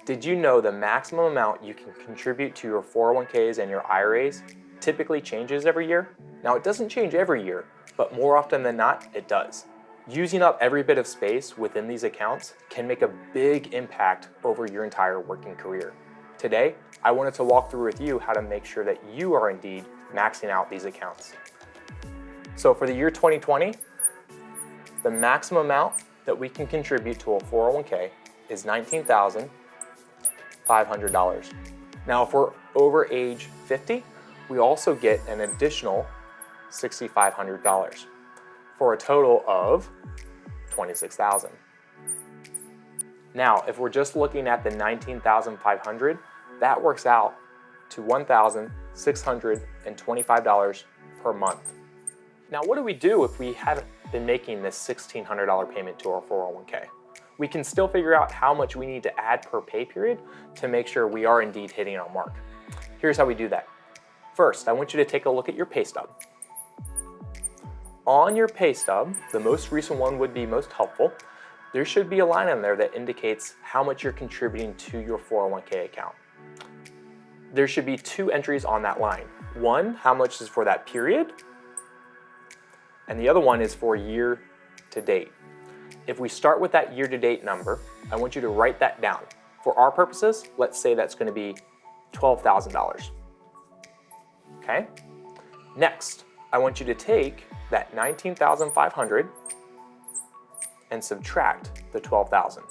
Did you know the maximum amount you can contribute to your 401ks and your IRAs typically changes every year? Now, it doesn't change every year, but more often than not, it does. Using up every bit of space within these accounts can make a big impact over your entire working career. Today, I wanted to walk through with you how to make sure that you are indeed maxing out these accounts. So for the year 2020, the maximum amount that we can contribute to a 401k is $19,500. Now, if we're over age 50, we also get an additional $6,500 for a total of $26,000. Now, if we're just looking at the $19,500, that works out to $1,625 per month. Now, what do we do if we haven't been making this $1,600 payment to our 401k? We can still figure out how much we need to add per pay period to make sure we are indeed hitting our mark. Here's how we do that. First, I want you to take a look at your pay stub. On your pay stub, the most recent one would be most helpful. There should be a line on there that indicates how much you're contributing to your 401k account. There should be two entries on that line. One, how much is for that period, and the other one is for year to date. If we start with that year to date number, I want you to write that down. For our purposes, let's say that's going to be $12,000. Okay? Next, I want you to take that $19,500 and subtract the $12,000.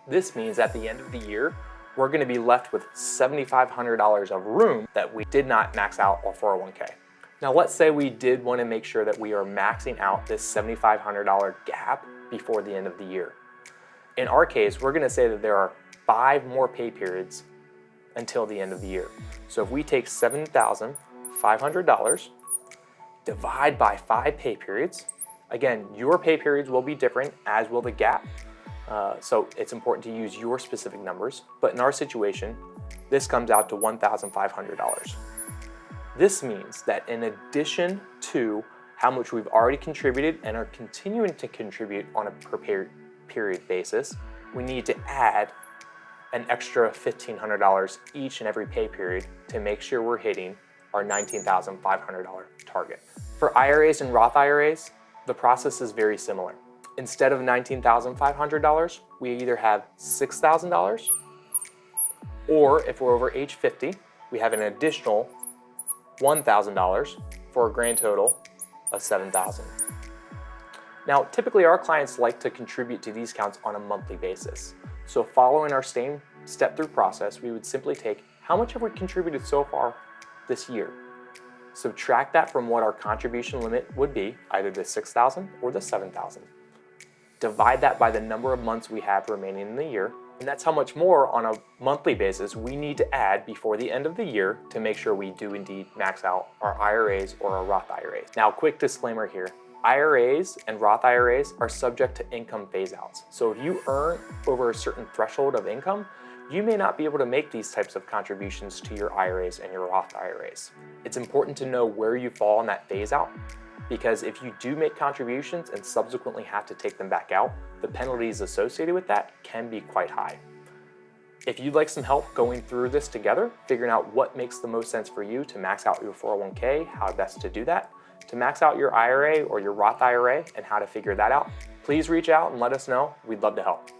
This means at the end of the year, we're going to be left with $7,500 of room that we did not max out our 401k. Now, let's say we did want to make sure that we are maxing out this $7,500 gap before the end of the year. In our case, we're going to say that there are 5 more pay periods until the end of the year. So if we take $7,500, divide by 5 pay periods, again, your pay periods will be different, as will the gap. So it's important to use your specific numbers. But in our situation, this comes out to $1,500. This means that in addition to how much we've already contributed and are continuing to contribute on a per period basis, we need to add an extra $1,500 each and every pay period to make sure we're hitting our $19,500 target. For IRAs and Roth IRAs, the process is very similar. Instead of $19,500, we either have $6,000, or if we're over age 50, we have an additional $1,000 for a grand total of $7,000. Now, typically our clients like to contribute to these accounts on a monthly basis. So following our same step-through process, we would simply take how much have we contributed so far this year, subtract that from what our contribution limit would be, either the $6,000 or the $7,000. Divide that by the number of months we have remaining in the year, and that's how much more on a monthly basis we need to add before the end of the year to make sure we do indeed max out our IRAs or our Roth IRAs. Now, quick disclaimer here. IRAs and Roth IRAs are subject to income phase-outs. So if you earn over a certain threshold of income, you may not be able to make these types of contributions to your IRAs and your Roth IRAs. It's important to know where you fall in that phase-out, because if you do make contributions and subsequently have to take them back out, the penalties associated with that can be quite high. If you'd like some help going through this together, figuring out what makes the most sense for you to max out your 401k, how best to do that, to max out your IRA or your Roth IRA and how to figure that out, please reach out and let us know. We'd love to help.